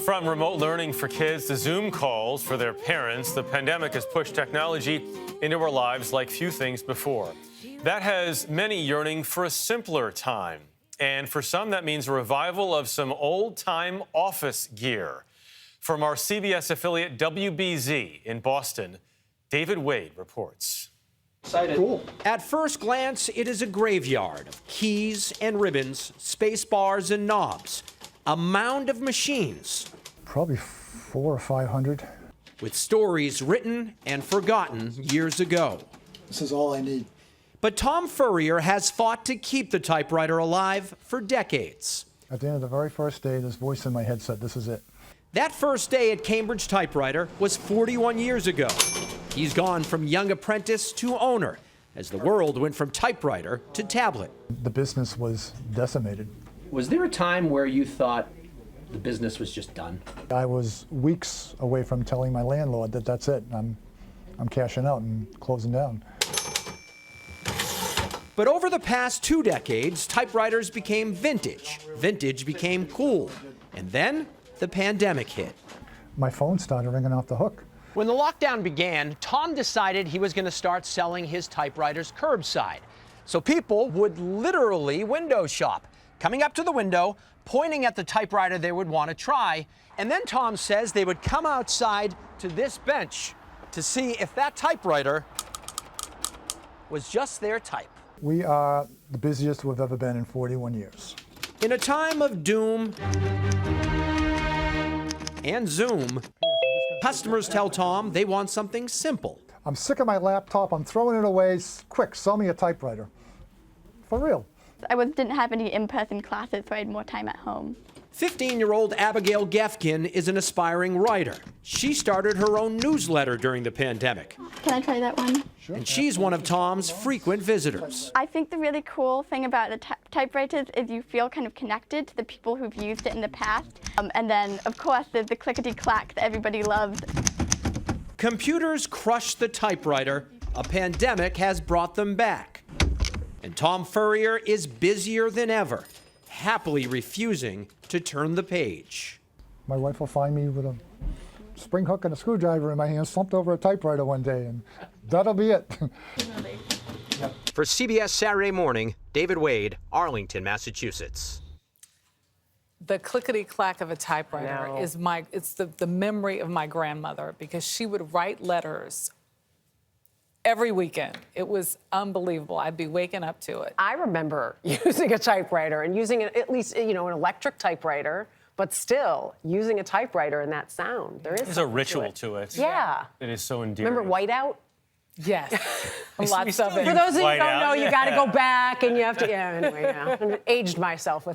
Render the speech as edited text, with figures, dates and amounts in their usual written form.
From remote learning for kids to Zoom calls for their parents, the pandemic has pushed technology into our lives like few things before. That has many yearning for a simpler time. And for some, that means a revival of some old-time office gear. From our CBS affiliate WBZ in Boston, David Wade reports. Cool. At first glance, it is a graveyard of keys and ribbons, space bars and knobs. A mound of machines. Probably 400 or 500. With stories written and forgotten years ago. This is all I need. But Tom Furrier has fought to keep the typewriter alive for decades. At the end of the very first day, this voice in my head said, "This is it." That first day at Cambridge Typewriter was 41 years ago. He's gone from young apprentice to owner as the world went from typewriter to tablet. The business was decimated. Was there a time where you thought the business was just done? I was weeks away from telling my landlord that that's it. I'm cashing out and closing down. But over the past 2 decades, typewriters became vintage. Vintage became cool. And then the pandemic hit. My phone started ringing off the hook. When the lockdown began, Tom decided he was going to start selling his typewriters curbside. So people would literally window shop, coming up to the window, pointing at the typewriter they would want to try. And then Tom says they would come outside to this bench to see if that typewriter was just their type. We are the busiest we've ever been in 41 years. In a time of doom and Zoom, customers tell Tom they want something simple. I'm sick of my laptop. I'm throwing it away. Quick, sell me a typewriter. For real. I didn't have any in-person classes, so I had more time at home. 15-year-old Abigail Gefkin is an aspiring writer. She started her own newsletter during the pandemic. Can I try that one? Sure. And she's one of Tom's frequent visitors. I think the really cool thing about the typewriters is you feel kind of connected to the people who've used it in the past. And then, of course, there's the clickety-clack that everybody loves. Computers crushed the typewriter. A pandemic has brought them back. And Tom Furrier is busier than ever, happily refusing to turn the page. My wife will find me with a spring hook and a screwdriver in my hand, slumped over a typewriter one day, and that'll be it. For CBS Saturday Morning, David Wade, Arlington, Massachusetts. The clickety-clack of a typewriter is the memory of my grandmother, because she would write letters every weekend. It was unbelievable. I'd be waking up to it. I remember using a typewriter and using it, at least, an electric typewriter, but still using a typewriter and that sound. There's a ritual to it. Yeah. It is so endearing. Remember whiteout? Yes. Lots of it. For those of you who don't know, Yeah. you got to go back and you have to, anyway, I aged myself with